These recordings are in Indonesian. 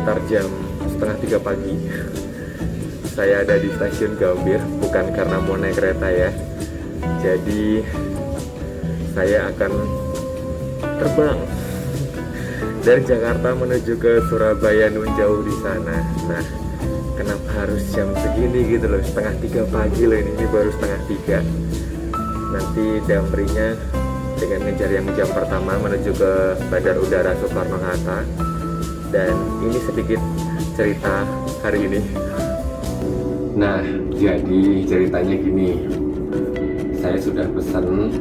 sekitar jam setengah 3 pagi. Saya ada di stasiun Gambir, bukan karena mau naik kereta ya. Jadi saya akan terbang dari Jakarta menuju ke Surabaya, nun jauh di sana. Nah, kenapa harus jam segini gitu loh, setengah 3 pagi loh, ini baru setengah 3. Nanti Damrinya dengan ngejar yang jam pertama menuju ke Bandar Udara Soekarno-Hatta. Dan ini sedikit cerita hari ini. Nah, jadi ceritanya gini, saya sudah pesan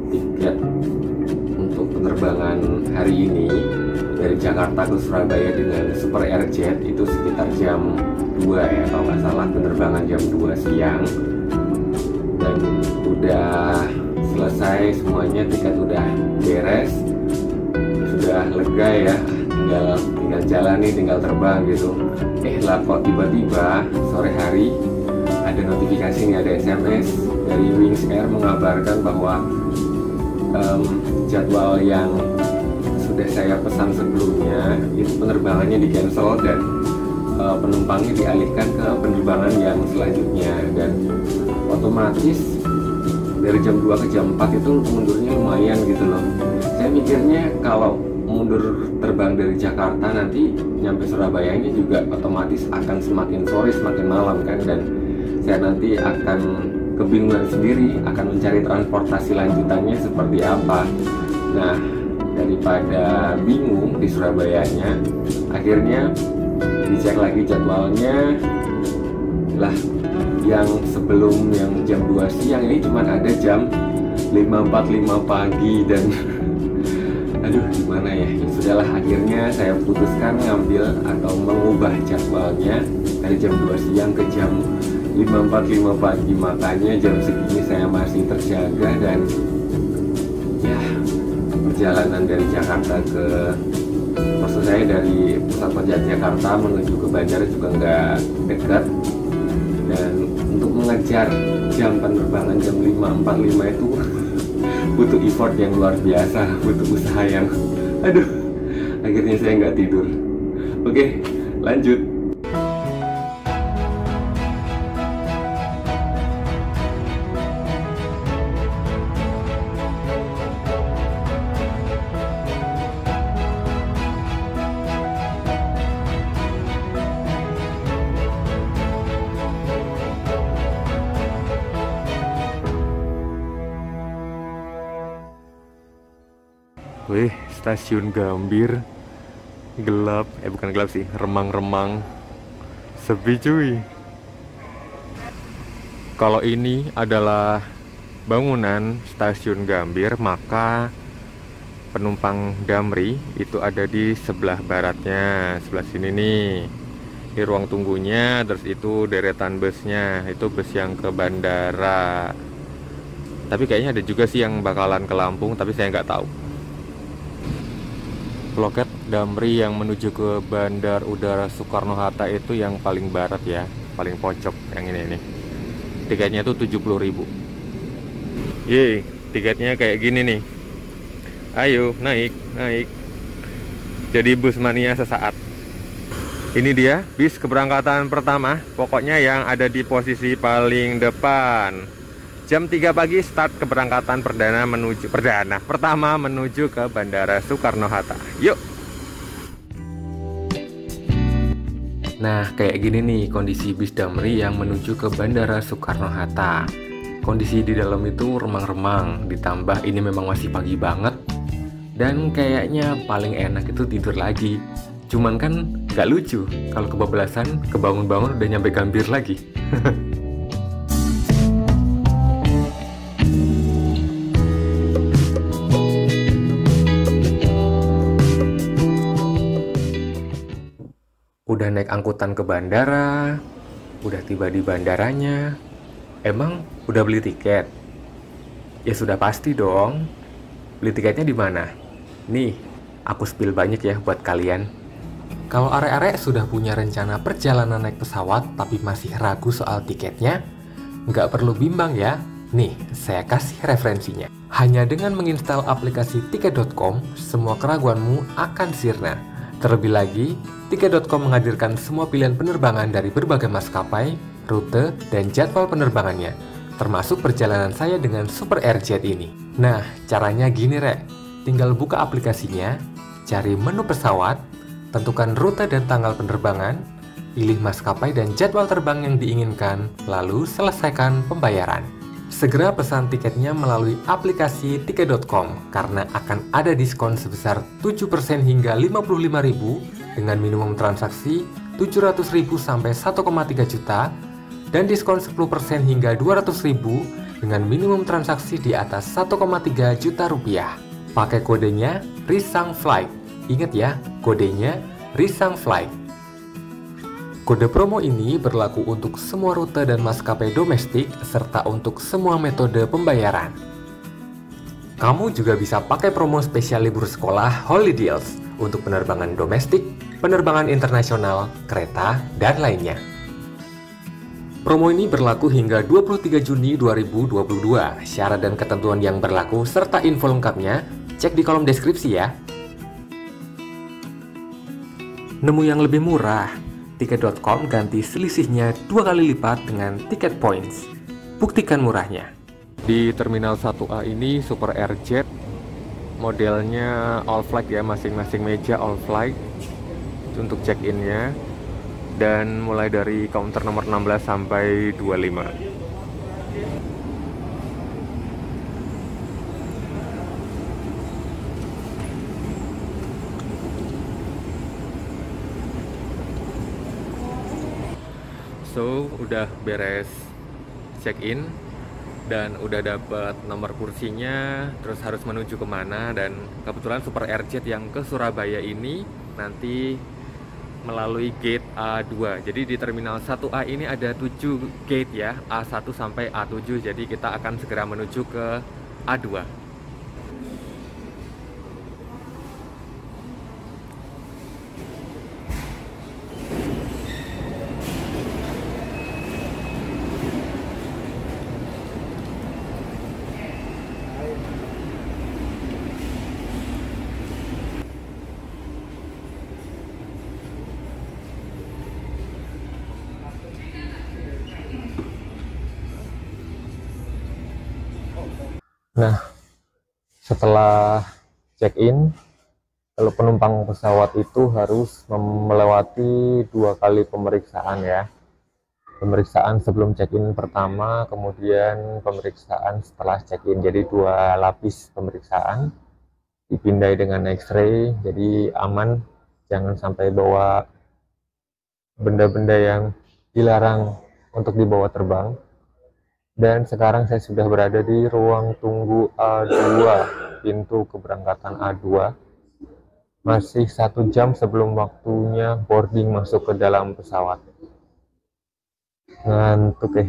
tiket untuk penerbangan hari ini dari Jakarta ke Surabaya dengan Super Airjet, itu sekitar jam 2 ya kalau nggak salah, penerbangan jam 2 siang. Dan udah selesai semuanya, tiket udah beres, sudah lega ya, tinggal jalan nih, tinggal terbang gitu. Lah kok tiba-tiba sore hari ada notifikasi nih, ada SMS dari Wings Air mengabarkan bahwa jadwal yang sudah saya pesan sebelumnya itu penerbangannya di cancel dan penumpangnya dialihkan ke penerbangan yang selanjutnya. Dan otomatis dari jam 2 ke jam 4 itu mundurnya lumayan gitu loh. Saya mikirnya kalau mundur terbang dari Jakarta nanti nyampe Surabaya ini juga otomatis akan semakin sore, semakin malam kan, dan saya nanti akan kebingungan sendiri akan mencari transportasi lanjutannya seperti apa. Nah, daripada bingung di Surabayanya, akhirnya dicek lagi jadwalnya lah, yang sebelum yang jam 2 siang ini cuma ada jam 5.45 pagi dan aduh gimana ya, sudahlah akhirnya saya putuskan ngambil atau mengubah jadwalnya dari jam 2 siang ke jam 5.45 pagi. Makanya jam segini saya masih terjaga dan ya, perjalanan dari Jakarta ke, maksud saya dari pusat kota Jakarta menuju ke bandara juga nggak dekat, dan untuk mengejar jam penerbangan jam 5.45 itu butuh effort yang luar biasa, butuh usaha yang aduh, akhirnya saya nggak tidur. Oke, lanjut. Wih, stasiun Gambir gelap, bukan gelap sih, remang-remang, sepi cuy. Kalau ini adalah bangunan stasiun Gambir, maka penumpang Damri itu ada di sebelah baratnya, sebelah sini nih. Di ruang tunggunya, terus itu deretan busnya, itu bus yang ke bandara. Tapi kayaknya ada juga sih yang bakalan ke Lampung, tapi saya nggak tahu. Loket Damri yang menuju ke Bandar Udara Soekarno-Hatta itu yang paling barat ya, paling pojok yang ini nih. Tiketnya tuh 70.000. Yeay, tiketnya kayak gini nih. Ayo naik. Jadi bus mania sesaat. Ini dia bis keberangkatan pertama, pokoknya yang ada di posisi paling depan. Jam 3 pagi start keberangkatan pertama menuju ke Bandara Soekarno-Hatta. Yuk. Nah, kayak gini nih kondisi bis Damri yang menuju ke Bandara Soekarno-Hatta. Kondisi di dalam itu remang-remang, ditambah ini memang masih pagi banget. Dan kayaknya paling enak itu tidur lagi. Cuman kan gak lucu kalau kebablasan, kebangun-bangun udah nyampe Gambir lagi. Udah naik angkutan ke bandara, udah tiba di bandaranya. Emang udah beli tiket? Ya sudah pasti dong. Beli tiketnya di mana? Nih, aku spill banyak ya buat kalian. Kalau arek-arek sudah punya rencana perjalanan naik pesawat tapi masih ragu soal tiketnya, nggak perlu bimbang ya. Nih, saya kasih referensinya. Hanya dengan menginstal aplikasi tiket.com, semua keraguanmu akan sirna. Terlebih lagi, Tiket.com menghadirkan semua pilihan penerbangan dari berbagai maskapai, rute, dan jadwal penerbangannya, termasuk perjalanan saya dengan Super Airjet ini. Nah, caranya gini rek, tinggal buka aplikasinya, cari menu pesawat, tentukan rute dan tanggal penerbangan, pilih maskapai dan jadwal terbang yang diinginkan, lalu selesaikan pembayaran. Segera pesan tiketnya melalui aplikasi Tiket.com karena akan ada diskon sebesar 7% hingga 55.000 dengan minimum transaksi 700.000 sampai 1,3 juta dan diskon 10% hingga 200.000 dengan minimum transaksi di atas 1,3 juta rupiah. Pakai kodenya Risang Flight. Ingat ya, kodenya Risang Flight. Kode promo ini berlaku untuk semua rute dan maskapai domestik serta untuk semua metode pembayaran. Kamu juga bisa pakai promo spesial libur sekolah Holiday Deals untuk penerbangan domestik, penerbangan internasional, kereta, dan lainnya. Promo ini berlaku hingga 23 Juni 2022. Syarat dan ketentuan yang berlaku serta info lengkapnya cek di kolom deskripsi ya. Nemu yang lebih murah? Tiket.com ganti selisihnya 2 kali lipat dengan Tiket Points. Buktikan murahnya. Di Terminal 1A ini Super Airjet modelnya all flight ya, masing-masing meja all flight untuk check-innya, dan mulai dari counter nomor 16 sampai 25. So, udah beres check-in dan udah dapat nomor kursinya, terus harus menuju kemana. Dan kebetulan Super Airjet yang ke Surabaya ini nanti melalui gate A2. Jadi di Terminal 1A ini ada 7 gate ya, A1 sampai A7. Jadi kita akan segera menuju ke A2. Nah, setelah check-in, kalau penumpang pesawat itu harus melewati 2 kali pemeriksaan ya. Pemeriksaan sebelum check-in pertama, kemudian pemeriksaan setelah check-in. Jadi 2 lapis pemeriksaan, dipindai dengan X-ray, jadi aman, jangan sampai bawa benda-benda yang dilarang untuk dibawa terbang. Dan sekarang saya sudah berada di ruang tunggu A2, pintu keberangkatan A2. Masih 1 jam sebelum waktunya boarding masuk ke dalam pesawat. Ngantuk ya.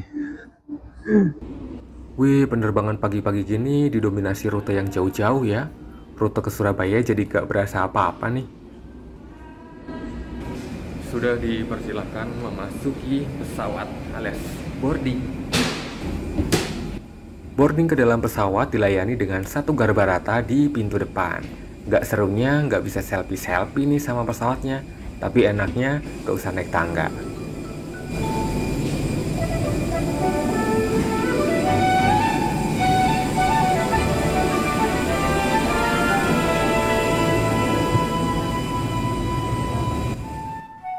Wih, penerbangan pagi-pagi gini didominasi rute yang jauh-jauh ya. Rute ke Surabaya jadi gak berasa apa-apa nih. Sudah dipersilahkan memasuki pesawat alias boarding. Boarding ke dalam pesawat dilayani dengan satu garba rata di pintu depan. Gak serunya gak bisa selfie-selfie nih sama pesawatnya, tapi enaknya gak usah naik tangga.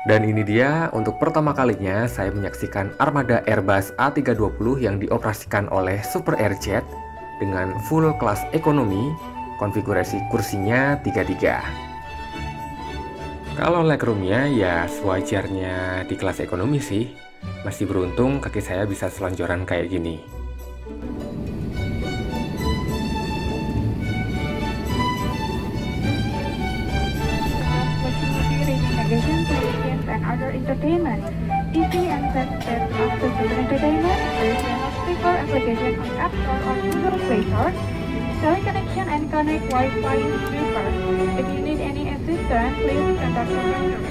Dan ini dia, untuk pertama kalinya saya menyaksikan armada Airbus A320 yang dioperasikan oleh Super Airjet dengan full kelas ekonomi, konfigurasi kursinya 3-3. Kalau legroomnya ya sewajarnya di kelas ekonomi sih, masih beruntung kaki saya bisa selonjoran kayak gini. And other entertainment, TV and set access to entertainment, there is a speaker application on App Store or Google Play Store, teleconnection and connect Wi-Fi speaker. If you need any assistance, please contact your vendor.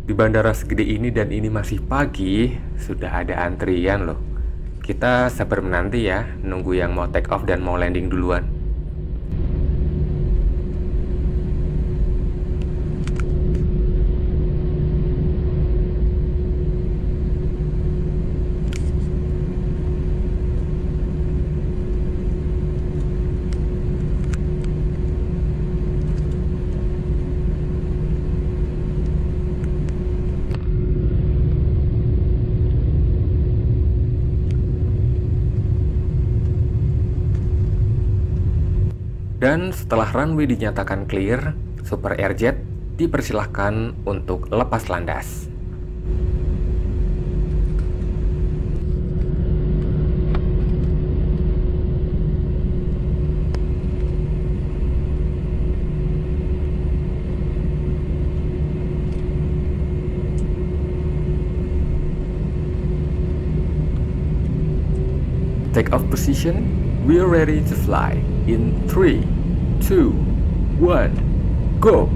Di bandara segede ini dan ini masih pagi, sudah ada antrian loh. Kita sabar menanti ya, nunggu yang mau take off dan mau landing duluan. Dan setelah runway dinyatakan clear, Super Airjet dipersilahkan untuk lepas landas. Take off position, we are ready to fly in 3, 2, 1, go!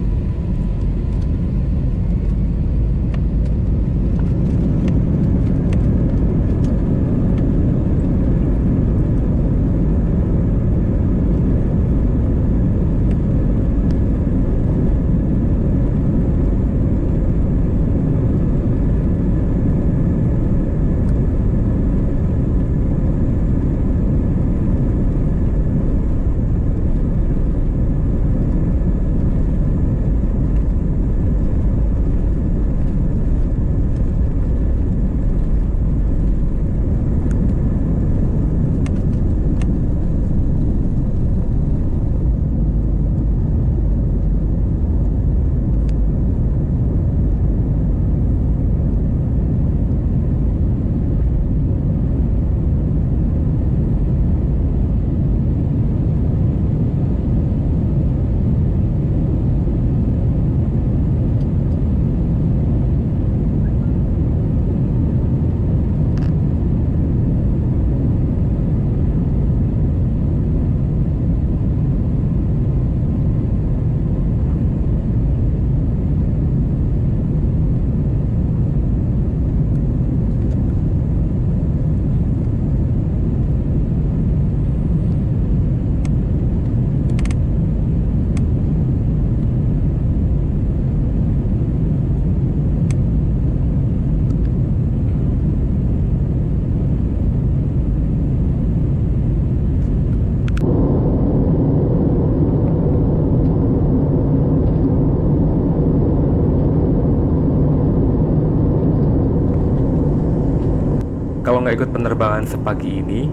Kalau nggak ikut penerbangan sepagi ini,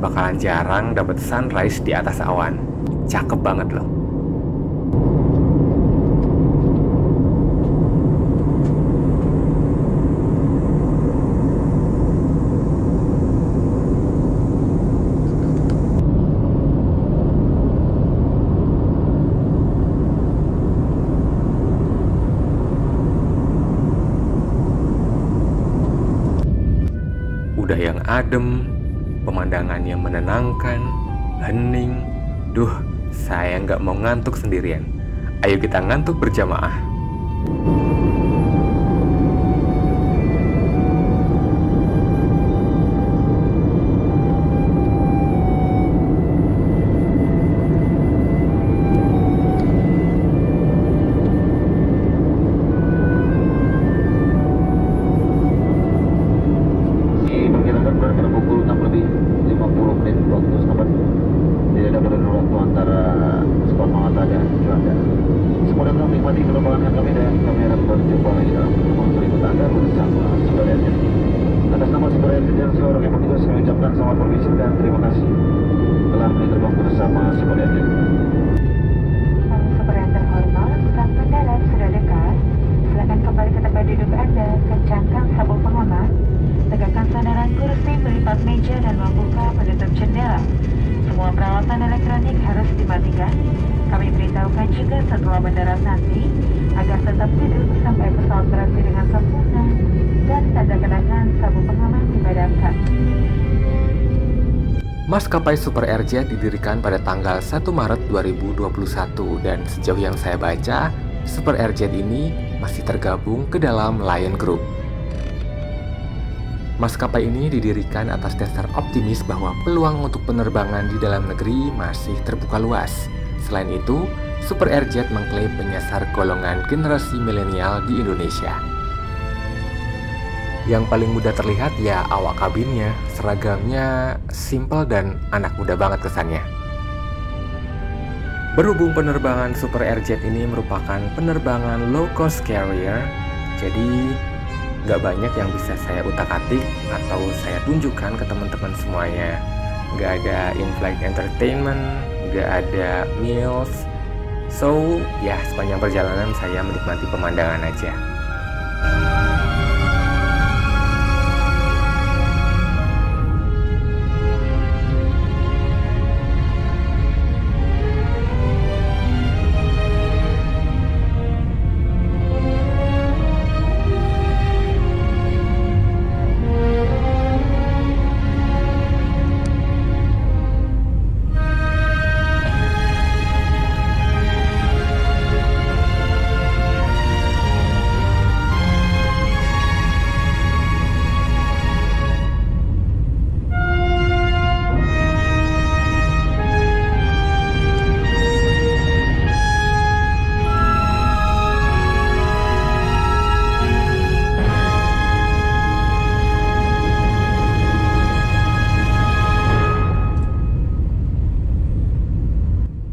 bakalan jarang dapat sunrise di atas awan. Cakep banget loh. Udah yang adem, pemandangannya menenangkan, hening. Duh, saya nggak mau ngantuk sendirian. Ayo kita ngantuk berjamaah. Selamat permisi dan terima kasih telah menerbang bersama Super Airjet. Super yang terhormat, saat mendarat sudah dekat. Silakan kembali ke tempat duduk Anda, kencangkan sabuk pengaman, tegakkan sandaran kursi, melipat meja dan membuka penutup jendela. Semua peralatan elektronik harus dimatikan. Kami beritahukan juga setelah mendarat nanti agar tetap duduk sampai pesawat berhenti dengan sempurna dan tanda kenakan sabuk pengaman dipadamkan. Maskapai Super Airjet didirikan pada tanggal 1 Maret 2021 dan sejauh yang saya baca, Super Airjet ini masih tergabung ke dalam Lion Group. Maskapai ini didirikan atas dasar optimis bahwa peluang untuk penerbangan di dalam negeri masih terbuka luas. Selain itu, Super Airjet mengklaim menyasar golongan generasi milenial di Indonesia. Yang paling mudah terlihat ya awak kabinnya, seragamnya simple dan anak muda banget kesannya. Berhubung penerbangan Super Airjet ini merupakan penerbangan low cost carrier, jadi nggak banyak yang bisa saya utak-atik atau saya tunjukkan ke teman-teman semuanya. Nggak ada in-flight entertainment, juga ada meals. So, ya sepanjang perjalanan saya menikmati pemandangan aja.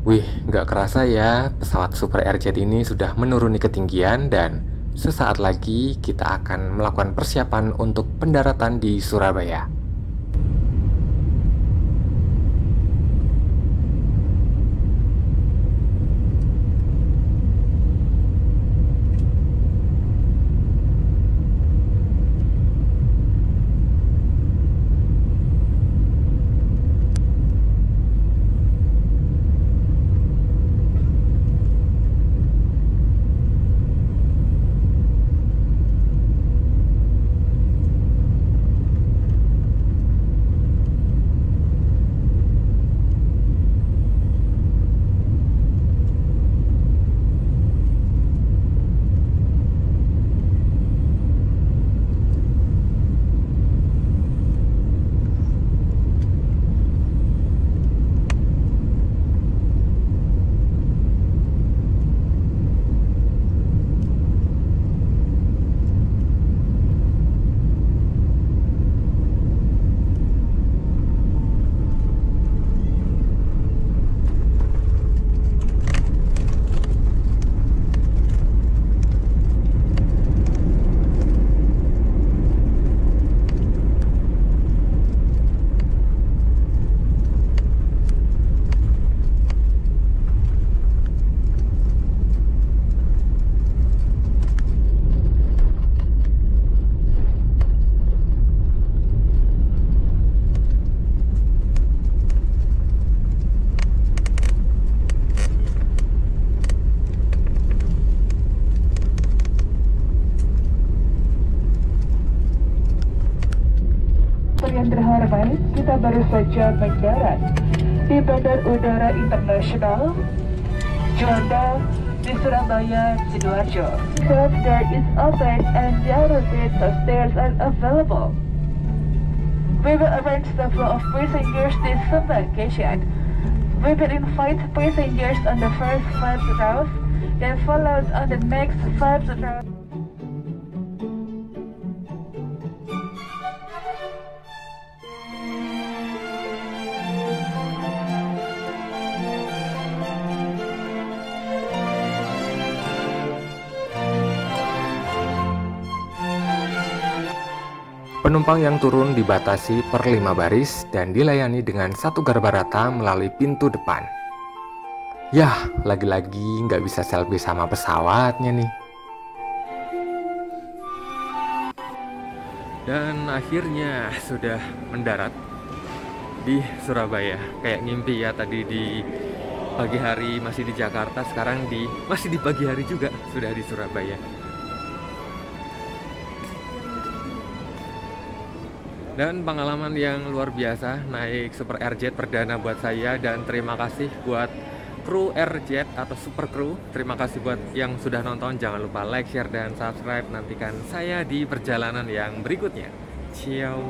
Wih, nggak kerasa ya, pesawat Super Airjet ini sudah menuruni ketinggian dan sesaat lagi kita akan melakukan persiapan untuk pendaratan di Surabaya. Yang terhormat, kita baru saja mendarat di Bandar Udara Internasional Juanda di Surabaya, Sidoarjo. The door is open and the other sets of stairs are available. We will arrange the flow of passengers to some location. We will invite passengers on the first 5 rows, then followed on the next 5 rows. Penumpang yang turun dibatasi per 5 baris dan dilayani dengan 1 garba rata melalui pintu depan. Yah, lagi-lagi nggak bisa selfie sama pesawatnya nih. Dan akhirnya sudah mendarat di Surabaya. Kayak ngimpi ya, tadi di pagi hari masih di Jakarta, sekarang masih di pagi hari juga sudah di Surabaya. Dan pengalaman yang luar biasa naik Super Airjet perdana buat saya, dan terima kasih buat kru Airjet atau Super Crew. Terima kasih buat yang sudah nonton. Jangan lupa like, share, dan subscribe. Nantikan saya di perjalanan yang berikutnya. Ciao.